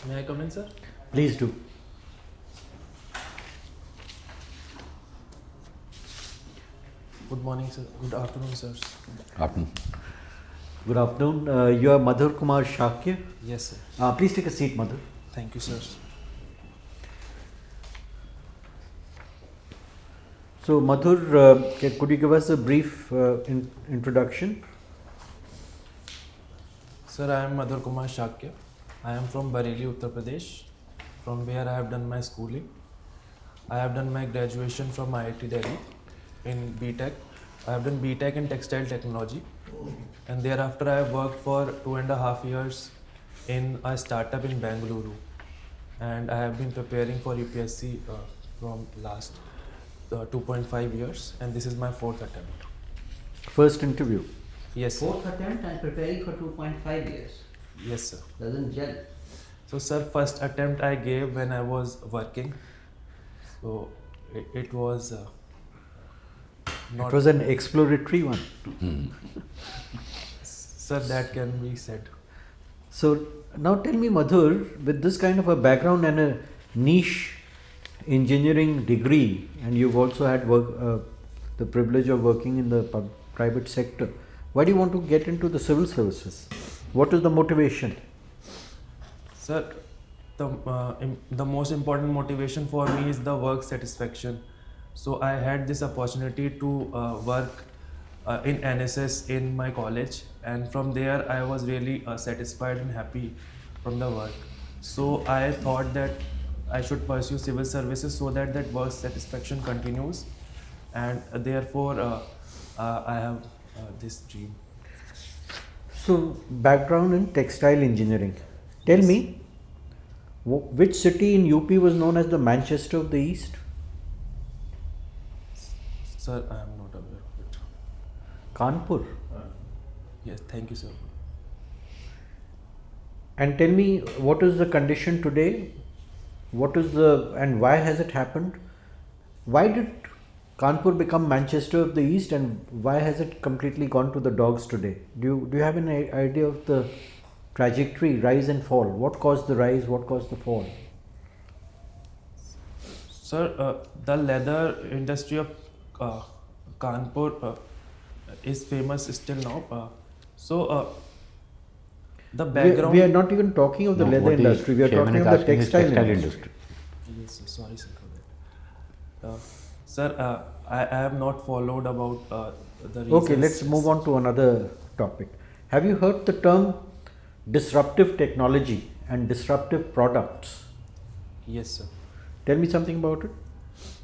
May I come in, sir? Please do. Good morning, sir. Good afternoon, sirs. Afternoon. Good afternoon. You are MADHUR Kumar Shakya. Yes, sir. Please take a seat, MADHUR. Thank you, sirs. So, MADHUR, could you give us a brief introduction? Sir, I am MADHUR Kumar Shakya. I am from Bareilly, Uttar Pradesh, from where I have done my schooling. I have done my graduation from IIT Delhi in BTech. I have done BTech in Textile Technology, and thereafter I have worked for 2.5 years in a startup in Bengaluru, and I have been preparing for UPSC from last 2.5 years, and this is my 4th attempt. First interview. Yes, sir. Fourth attempt and preparing for 2.5 years. Yes, sir. Doesn't gel. So, sir, first attempt I gave when I was working. So, it was not. It was an exploratory one. Sir, that can be said. So, now tell me, MADHUR, with this kind of a background and a niche engineering degree, and you've also had the privilege of working in the private sector, why do you want to get into the civil services? What is the motivation? Sir, the most important motivation for me is the work satisfaction. So I had this opportunity to work in NSS in my college, and from there I was really satisfied and happy from the work. So I thought that I should pursue civil services so that that work satisfaction continues, and therefore I have this dream. So, background in textile engineering. Tell me, which city in UP was known as the Manchester of the East? Sir, I am not aware of it. Kanpur. Yes, thank you, sir. And tell me, what is the condition today? And why has it happened? Why did Kanpur become Manchester of the East, and why has it completely gone to the dogs today? Do you have an idea of the trajectory, rise and fall? What caused the rise? What caused the fall? Sir, the leather industry of Kanpur is famous still now. The background. We are not even talking of the leather industry. We are talking of the textile industry. Yes, sir. Sorry, sir, for that. Sir, I have not followed about the reasons. Okay, let's move on to another topic. Have you heard the term disruptive technology and disruptive products? Yes, sir. Tell me something about it.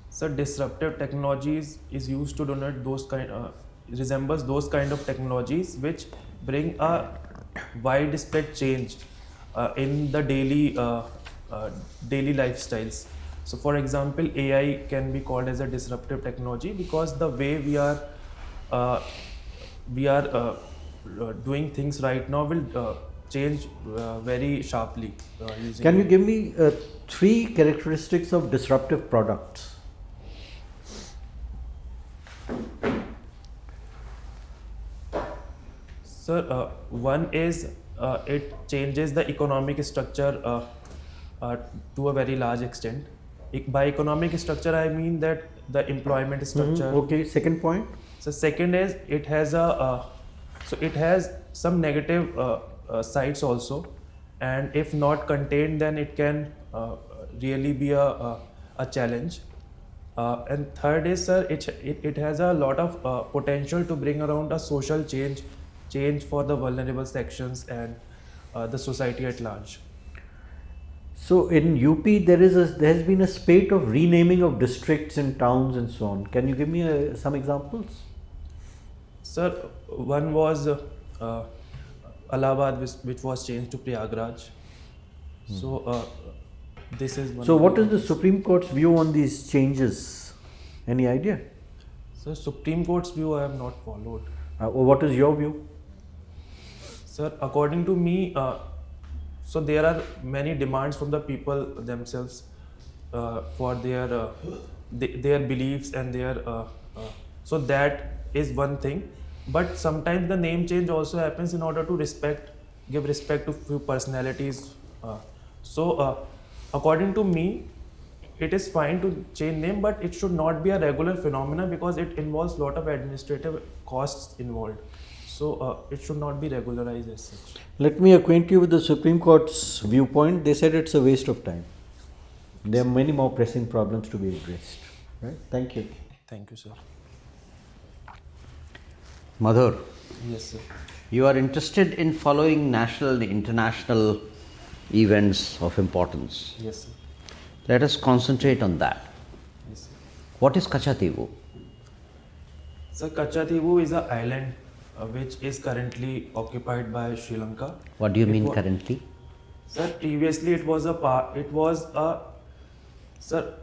Sir, disruptive technologies is used to denote those resembles those kind of technologies which bring a widespread change in the daily lifestyles. So, for example, AI can be called as a disruptive technology because the way we are doing things right now will change very sharply. Can you give me 3 characteristics of disruptive products? Sir, one is it changes the economic structure to a very large extent. By economic structure, I mean that the employment structure. Okay, second point. So second is it has some negative sides also, and if not contained, then it can really be a challenge. And third is, sir, it has a lot of potential to bring around a social change for the vulnerable sections and the society at large. So in UP there has been a spate of renaming of districts and towns and so on. Can you give me some examples? Sir, one was Allahabad, which was changed to Prayagraj. So this is one. So what is the Supreme Court's view on these changes? Any idea? So Supreme Court's view I have not followed. What is your view? Sir, according to me, so there are many demands from the people themselves for their beliefs and so that is one thing. But sometimes the name change also happens in order to give respect to few personalities So according to me, it is fine to change name, but it should not be a regular phenomena because it involves lot of administrative costs involved. So it should not be regularized as such. Let me acquaint you with the Supreme Court's viewpoint. They said it's a waste of time. There are many more pressing problems to be addressed. Right? Thank you. Thank you, sir. Madhur, Yes, sir. You are interested in following national and international events of importance. Yes, sir. Let us concentrate on that. Yes, sir. What is Kachativu? So Kachativu is an island which is currently occupied by Sri Lanka. What do you It mean wa- currently? Sir, previously it was sir.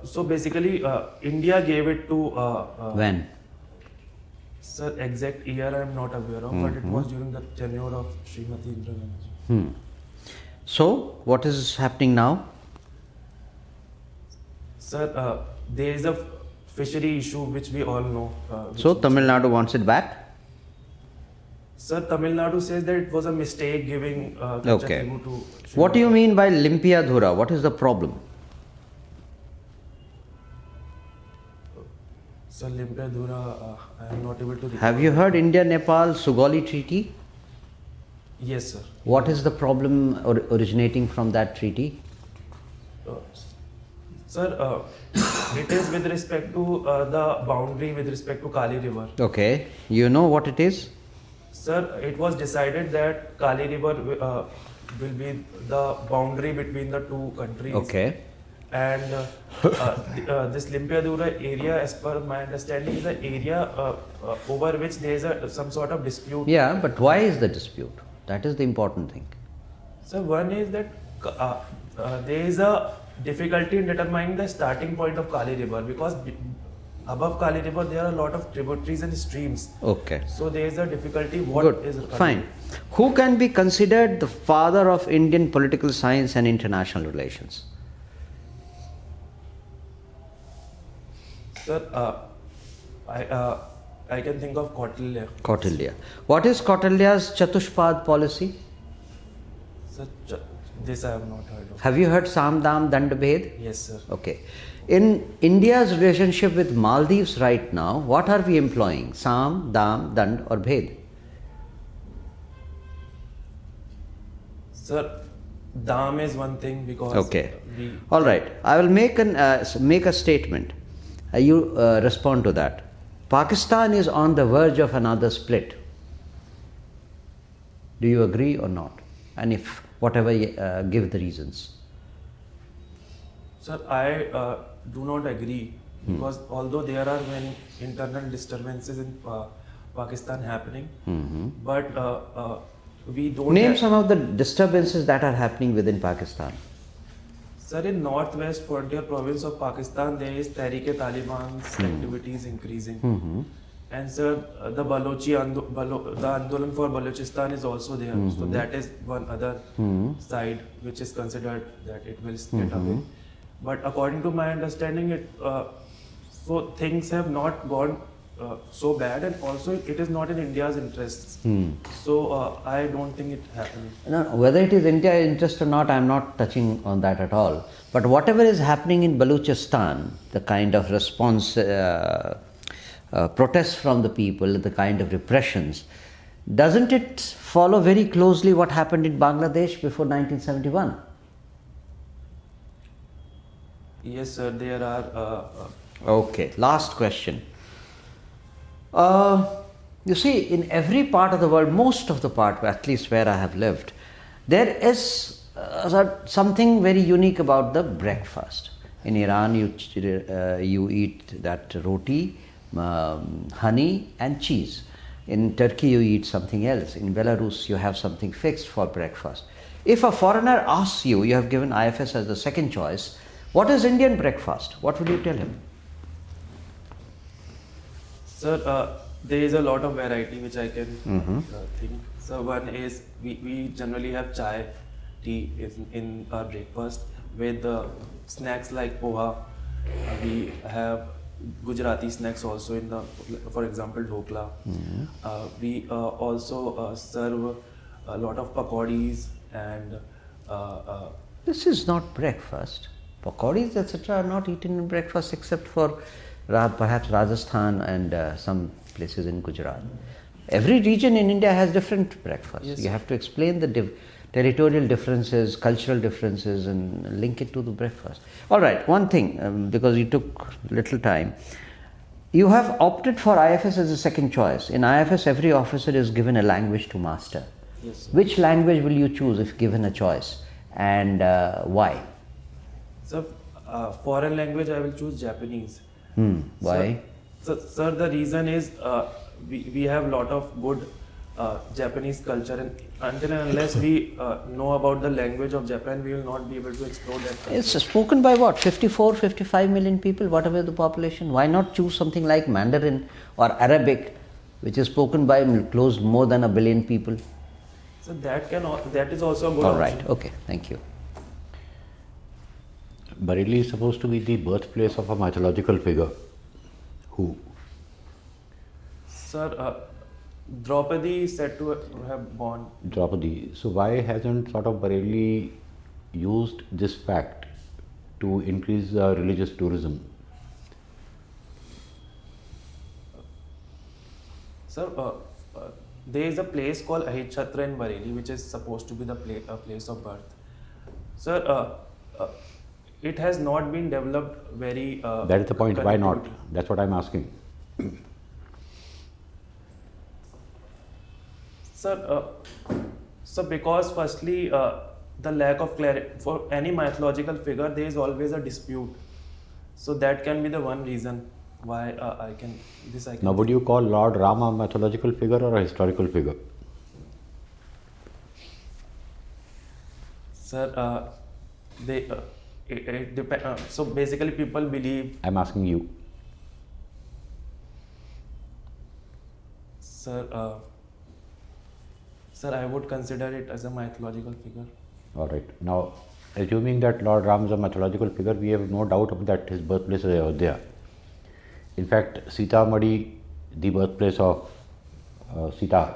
So basically, India gave it to. When? Sir, exact year I am not aware of, but it was during the tenure of Srimati Indira Gandhi. So, what is happening now? Sir, there is a fishery issue which we all know. So, Tamil Nadu wants it back? Sir, Tamil Nadu says that it was a mistake giving Okay. Kachativu to. Sri What do you Lanka. mean by Limpiadhura? What is the problem? Sir, Limpiadhura, I am not able to. Have you heard India-Nepal Sugoli Treaty? Yes, sir. What is the problem originating from that treaty? Sir, it is with respect to the boundary with respect to Kali River. Okay, you know what it is? Sir, it was decided that Kali River will be the boundary between the two countries. Okay. And this Limpiadhura area, as per my understanding, is an area over which there is some sort of dispute. Yeah, but why is the dispute? That is the important thing. So one is that there is a difficulty in determining the starting point of Kali River because above Kali River there are a lot of tributaries and streams. Okay. So there is a difficulty. What Good. is Kali Fine. River? Who can be considered the father of Indian political science and international relations? Sir, I can think of Kautilya. Kautilya. What is Kautilya's Chatushpad policy? Sir, this I have not heard of. Have you heard Samdam Dandabhed? Yes, sir. Okay. In India's relationship with Maldives right now, what are we employing? Sam, Dam, Dand or Bhed? Sir, Dam is one thing because Okay. All right. I will make a statement. You respond to that. Pakistan is on the verge of another split. Do you agree or not? And if whatever, give the reasons. Sir, I do not agree because although there are many internal disturbances in Pakistan happening, but we don't. Name some of the disturbances that are happening within Pakistan. Sir, in northwest frontier province of Pakistan, there is Tehreek-e-Taliban's activities increasing. And sir, the the Andolan for Balochistan is also there. So that is one other side which is considered that it will split away. But according to my understanding, so things have not gone so bad, and also it is not in India's interests. So I don't think it happened. No, whether it is India's interest or not, I am not touching on that at all. But whatever is happening in Balochistan, the kind of response, protests from the people, the kind of repressions, doesn't it follow very closely what happened in Bangladesh before 1971? Yes, sir, there are. Okay, last question. You see, in every part of the world, most of the part, at least where I have lived, there is something very unique about the breakfast. In Iran, you eat that roti, honey and cheese. In Turkey, you eat something else. In Belarus, you have something fixed for breakfast. If a foreigner asks you, you have given IFS as the second choice, what is Indian breakfast? What would you tell him? Sir, there is a lot of variety which I can think. So one is we generally have chai, tea in our breakfast with snacks like poha. We have Gujarati snacks also in the, for example, dhokla. We also serve a lot of pakodis and This is not breakfast. Pakodis, etc. are not eaten in breakfast except for perhaps Rajasthan and some places in Gujarat. Every region in India has different breakfasts. Yes. You have to explain the territorial differences, cultural differences, and link it to the breakfast. All right, one thing, because you took little time. You have opted for IFS as a second choice. In IFS, every officer is given a language to master. Yes, sir. Which language will you choose if given a choice, and why? So, foreign language, I will choose Japanese. Why? Sir, the reason is we have lot of good Japanese culture, and until and unless we know about the language of Japan, we will not be able to explore that country. It's spoken by what? 54, 55 million people, whatever the population. Why not choose something like Mandarin or Arabic, which is spoken by close more than 1 billion people? So that is also a good All option. right, okay, thank you. Bareilly is supposed to be the birthplace of a mythological figure. Who? Sir, Draupadi is said to have born. Draupadi. So why hasn't sort of Bareilly used this fact to increase religious tourism? Sir, there is a place called Ahitchhatra in Bareilly, which is supposed to be the place of birth. Sir, it has not been developed very. That is the point. Why not? connectivity. That's what I'm asking. Sir, because firstly, the lack of clarity for any mythological figure, there is always a dispute. So that can be the one reason why I can. Now, would you call Lord Rama a mythological figure or a historical figure? Sir, it depends. So basically, people believe. I'm asking you. Sir, I would consider it as a mythological figure. All right. Now, assuming that Lord Ram is a mythological figure, we have no doubt that his birthplace is Ayodhya. In fact, Sitamarhi, the birthplace of Sita.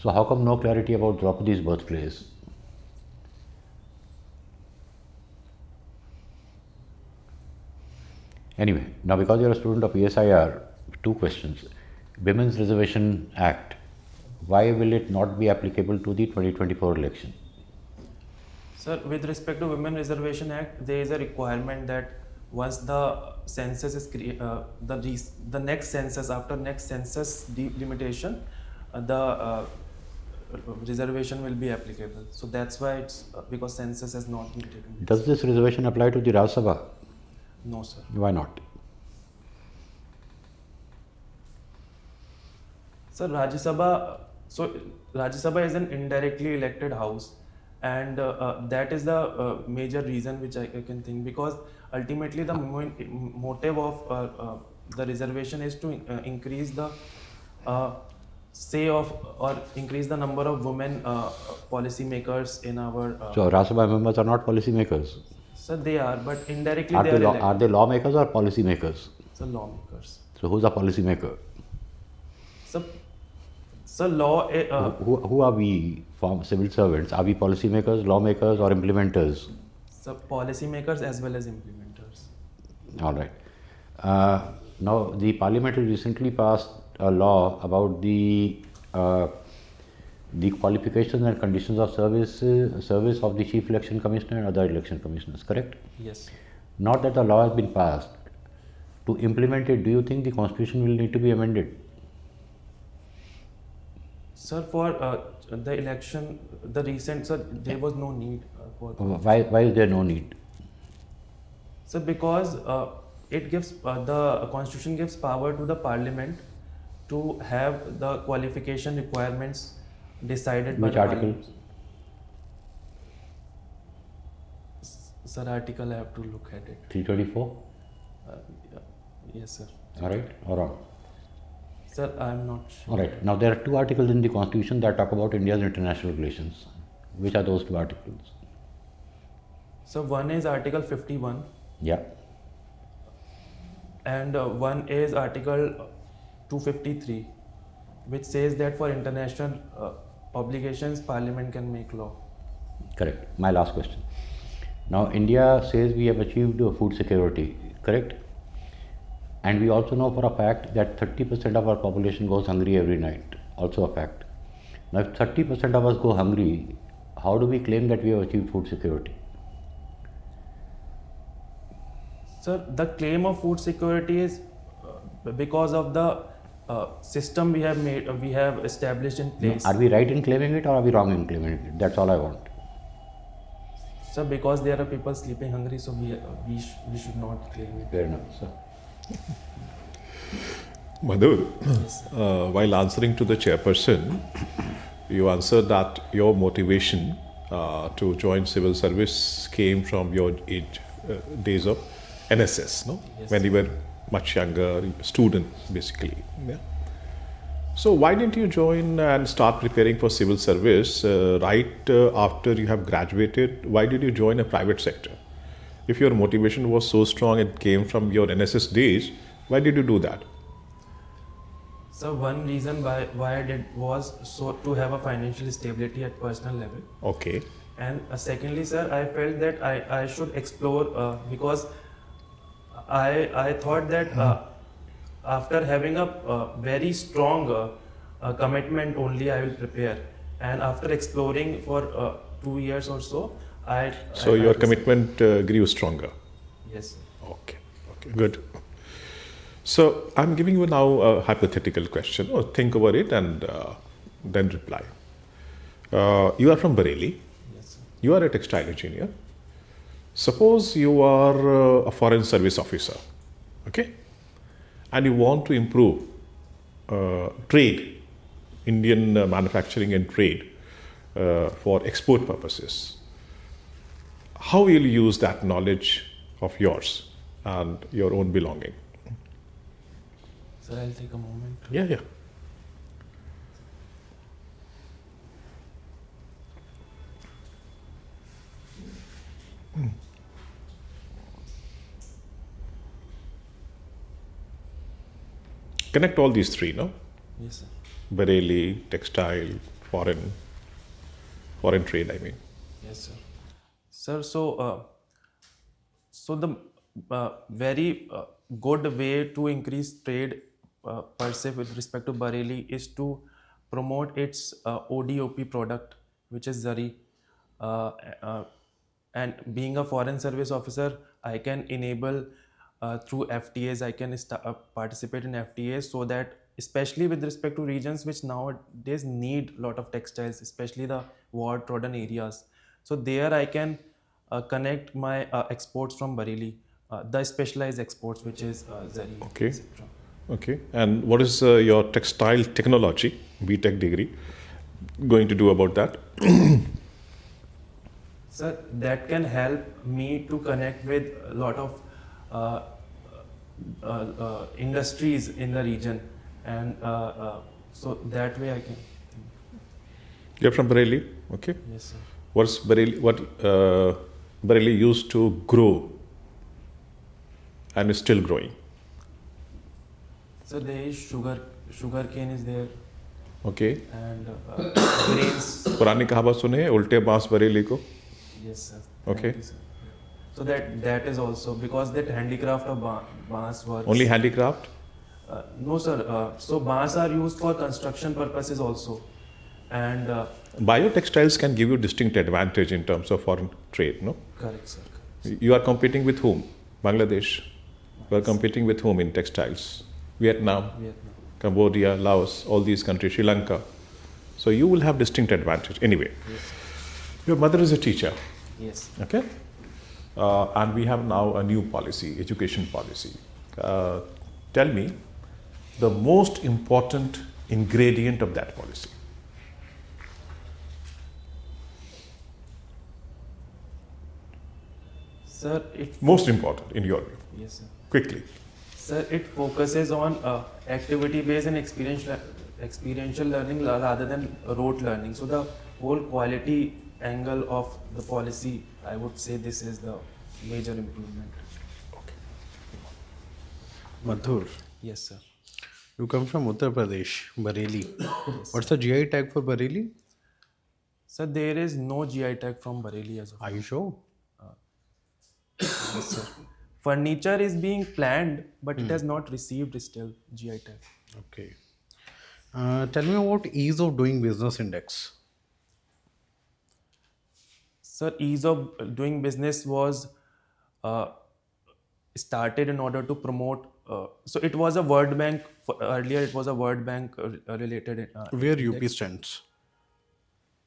So, how come no clarity about Draupadi's birthplace? Anyway, now because you're a student of ESIR, two questions. Women's Reservation Act, why will it not be applicable to the 2024 election? Sir, with respect to Women Reservation Act, there is a requirement that once the census is the next census, after next census delimitation, the reservation will be applicable. So that's why it's because census has not been taken. Does this reservation apply to the Rajya Sabha? No, sir. Why not? Sir, Rajya Sabha is an indirectly elected house, and that is the major reason which I can think, because ultimately the motive of the reservation is to increase the say of or increase the number of women policy makers in our. So, Rajya Sabha members are not policy makers. Sir, they are, but indirectly Are they they, are elected. are they lawmakers or policy makers? Sir, lawmakers. So, who's a policy maker? So law. Who are we from civil servants? Are we policy makers, lawmakers, or implementers? So policy makers as well as implementers. All right. Now, the Parliament has recently passed a law about the qualifications and conditions of service of the Chief Election Commissioner and other election commissioners. Correct? Yes. Not that the law has been passed. To implement it, do you think the Constitution will need to be amended? Sir, for the election, the recent, sir, there was no need for. Why is there no need? Sir, because it gives the Constitution gives power to the Parliament to have the qualification requirements decided Which by the article? Parliament. Sir, article I have to look at it. 324? Yes, sir. All right, or wrong? Sir, I am not sure. All right. Now, there are two articles in the Constitution that talk about India's international relations. Which are those two articles? So one is Article 51. Yeah. And one is Article 253, which says that for international obligations, Parliament can make law. Correct. My last question. Now, India says we have achieved food security, correct? And we also know for a fact that 30% of our population goes hungry every night, also a fact. Now, if 30% of us go hungry, how do we claim that we have achieved food security? Sir, the claim of food security is because of the system we have established in place. Are we right in claiming it or are we wrong in claiming it? That's all I want. Sir, because there are people sleeping hungry, so we should not claim it. Fair enough, sir. Madhur, while answering to the chairperson, you answered that your motivation to join civil service came from your days of NSS, no? Yes. When you were much younger, student basically. Yeah. So why didn't you join and start preparing for civil service right after you have graduated? Why did you join a private sector? If your motivation was so strong, it came from your NSS days, why did you do that? So one reason why I did was so to have a financial stability at personal level. Okay. And secondly, sir, I felt that I should explore because I thought that after having a very strong commitment only I will prepare, and after exploring for 2 years or so, So your commitment grew stronger. Yes, sir. Okay, good. So I'm giving you now a hypothetical question. Think over it and then reply. You are from Bareilly. Yes, sir. You are a textile engineer. Suppose you are a foreign service officer, okay, and you want to improve trade, Indian manufacturing and trade for export purposes. How will you use that knowledge of yours and your own belonging? Sir, I'll take a moment. Yeah. Connect all these three, no? Yes, sir. Bareilly, textile, foreign trade, I mean. Yes, sir. Sir, so the very good way to increase trade per se with respect to Bareilly is to promote its ODOP product, which is Zari. And being a foreign service officer, I can enable through FTAs, I can participate in FTAs, so that especially with respect to regions which nowadays need a lot of textiles, especially the war-trodden areas. So there I can connect my exports from Bareilly, the specialized exports, which is Zari, Okay. etc. Okay. And what is your textile technology, BTech degree, going to do about that? Sir, that can help me to connect with a lot of industries in the region, and so that way I can. You're from Bareilly, okay? Yes, sir. What Bareilly used to grow and is still growing? So there is sugar cane is there, Okay. and grains. पुरानी कहावत सुने उल्टे बांस बरेली को? Yes, sir. Okay. Thank you, sir. So that is also because that handicraft of bans works. Only handicraft? No, sir. So bans are used for construction purposes also, and Biotextiles can give you distinct advantage in terms of foreign trade, no? correct, sir. Correct. You are competing with whom? Bangladesh. You are competing with whom in textiles? Vietnam, Vietnam. Cambodia, Laos, all these countries, Sri Lanka. So you will have distinct advantage. Anyway, Yes. your mother is a teacher, Yes. okay? And we have now a new policy, education policy. Tell me the most important ingredient of that policy. Sir, it. Most important in your view. Yes, sir. Quickly. Sir, it focuses on activity-based and experiential learning rather than rote learning. So the whole quality angle of the policy, I would say this is the major improvement. Madhur, Yes, sir. you come from Uttar Pradesh, Bareilly. What's the GI tag for Bareilly? So there is no GI tag from Bareilly as of Are you sure? yes, sir. Furniture is being planned, but it has not received still GI tag. Okay. Tell me about ease of doing business index. Sir, ease of doing business was uh, started in order to promote. So it was a World Bank. Earlier, it was a World Bank related. Where UP index. stands?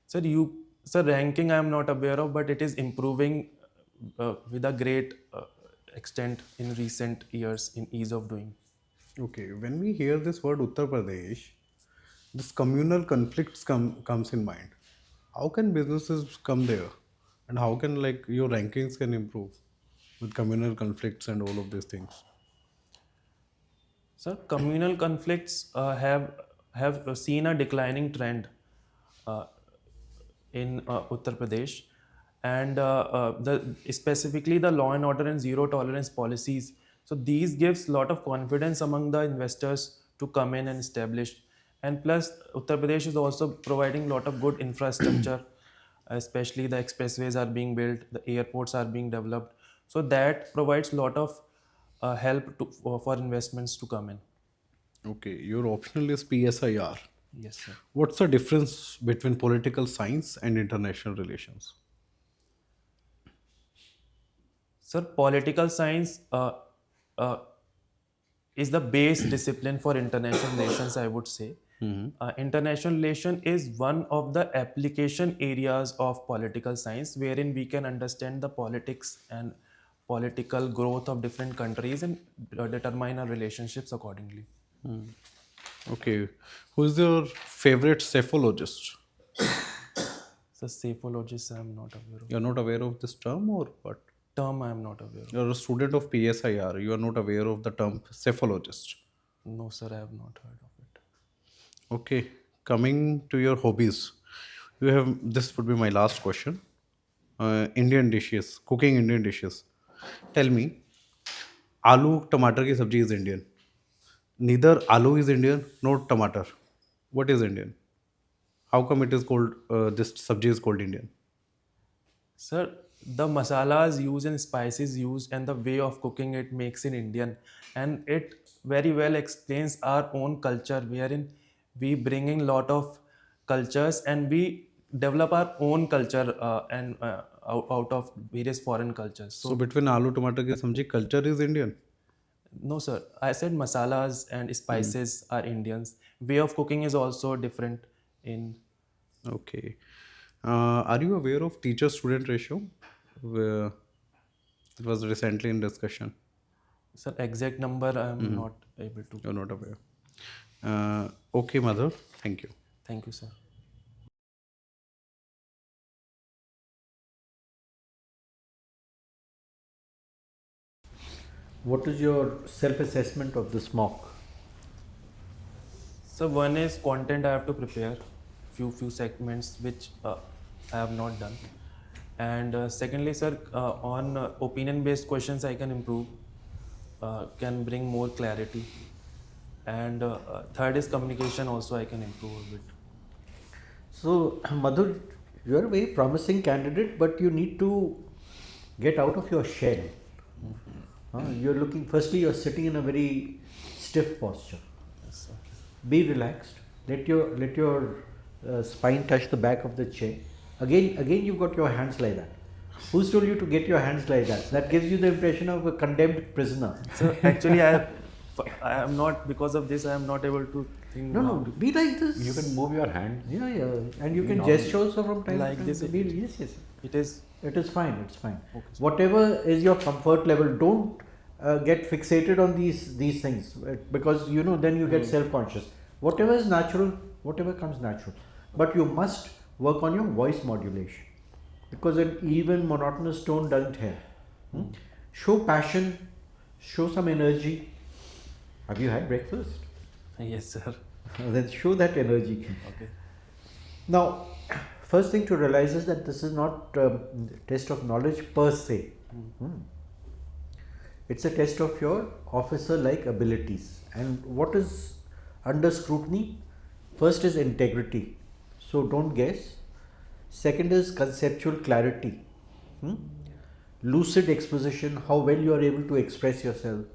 Sir, ranking I am not aware of, but it is improving with a great extent in recent years in ease of doing. Okay, when we hear this word Uttar Pradesh, this communal conflicts comes in mind. How can businesses come there, and how can like your rankings can improve with communal conflicts and all of these things? Sir, communal conflicts have seen a declining trend uh, in Uttar Pradesh, and the specifically the law and order and zero tolerance policies. So these gives lot of confidence among the investors to come in and establish. And plus, Uttar Pradesh is also providing lot of good infrastructure, especially the expressways are being built, the airports are being developed. So that provides lot of help for investments to come in. Okay, your optional is PSIR. Yes, sir. What's the difference between political science and international relations? Sir, political science uh, is the base discipline for international relations, I would say. International relation is one of the application areas of political science wherein we can understand the politics and political growth of different countries and determine our relationships accordingly. Okay, who is your favorite cephalogist? So, saphologist, I am not aware of. You're not aware of this term or what? Term, I am not aware of. You're a student of PSIR. You are not aware of the term cephalogist. No, sir, I have not heard of it. Okay, coming to your hobbies, you have this would be my last question. Indian dishes, cooking Indian dishes. Tell me, aloo tomato ki sabji is Indian. Neither aloo is Indian nor tomato. What is Indian? How come it is called this sabji is called Indian? Sir, the masalas used and spices used and the way of cooking it makes it Indian, and it very well explains our own culture wherein we bring in lot of cultures and we develop our own culture and out of various foreign cultures. So So between aloo tomato ki sabji, culture is Indian. no, sir, I said masalas and spices are Indians. Way of cooking is also different in. Okay. Are you aware of teacher-student ratio? Where it was recently in discussion. Sir, exact number I am not able to. You're not aware. Okay, Madhur. Thank you. Thank you, sir. What is your self-assessment of this mock? So one is content I have to prepare, few segments which I have not done, and secondly, sir, on opinion-based questions I can improve, can bring more clarity, and third is communication also I can improve a bit. So, Madhur, you are a very promising candidate, but you need to get out of your shell. You're looking, firstly, you're sitting in a very stiff posture. Yes, sir. Be relaxed. Let your spine touch the back of the chair. Again, you've got your hands like that. Who's told you to get your hands like that? That gives you the impression of a condemned prisoner. So actually, I am not, because of this I am not able to think. No, be like this. You can move your hand. Yeah, and you can gesture also from time Like to time. this, Yes. It is. It is fine. It's fine. Okay, sir. Whatever is your comfort level, don't get fixated on these things because then you get self-conscious. Whatever is natural, whatever comes natural, but you must work on your voice modulation because an even monotonous tone doesn't help. Show passion, show some energy. Have you had breakfast? Yes, sir. Then show that energy. Okay. Now, first thing to realize is that this is not a test of knowledge per se. It's a test of your officer-like abilities. And what is under scrutiny? First is integrity. So don't guess. Second is conceptual clarity. Lucid exposition, how well you are able to express yourself.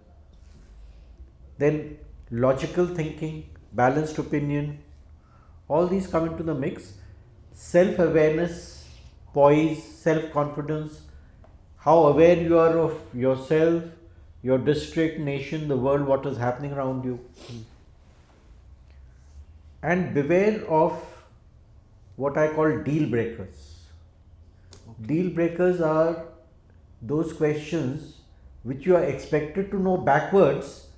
Then logical thinking, balanced opinion, all these come into the mix. Self-awareness, poise, self-confidence, how aware you are of yourself, your district, nation, the world, what is happening around you. And beware of what I call deal breakers. Deal breakers are those questions which you are expected to know backwards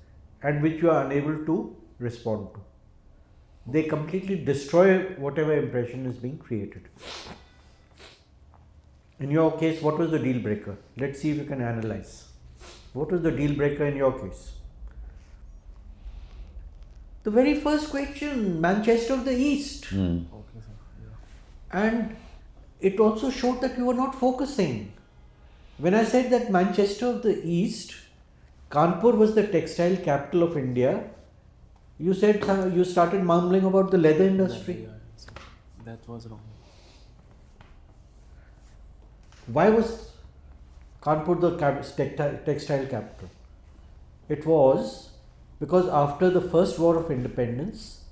and which you are unable to respond to. They completely destroy whatever impression is being created. In your case, what was the deal breaker? Let's see if you can analyze. What was the deal breaker in your case? The very first question, Manchester of the East. Okay, sir. Yeah. And it also showed that you were not focusing. When I said that Manchester of the East, Kanpur was the textile capital of India, you said you started mumbling about the leather industry. That was wrong. Why was Kanpur the textile capital? It was because after the first war of independence,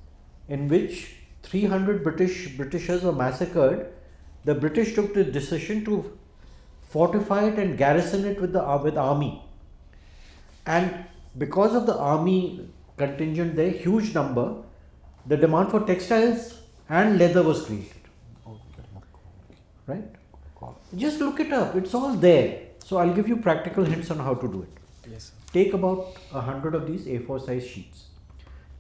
in which 300 Britishers were massacred, the British took the decision to fortify it and garrison it with army. And because of the army contingent there, huge number, the demand for textiles and leather was created. Right? Just look it up, it's all there. So I'll give you practical hints on how to do it. Yes, sir. Take about 100 of these A4 size sheets.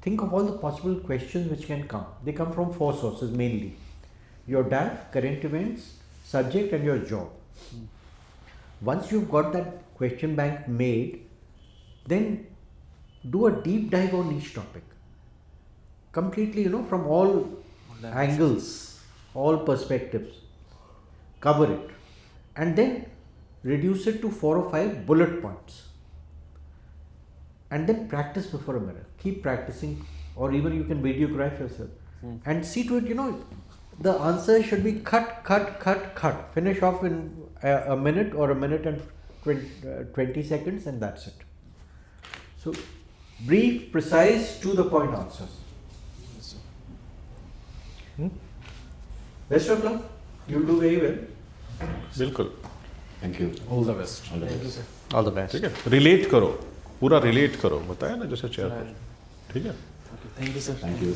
Think of all the possible questions which can come. They come from 4 sources mainly. Your DAF, current events, subject and your job. Once you've got that question bank made, then do a deep dive on each topic. Completely, from all angles, all perspectives. Cover it. And then reduce it to 4 or 5 bullet points. And then practice before a mirror. Keep practicing, or even you can videograph yourself. And see to it, the answer should be cut. Finish off in a minute or a minute and 20 seconds, and that's it. So, brief, precise, to the point answers. Yes, sir. Best of luck. You'll do very well. बिल्कुल. Thank you. All the best. Thank you, sir. All the best. ठीक है. Relate करो, पूरा relate करो, बताया ना जैसे chair पर. ठीक है. Okay, thank you, sir. Thank you.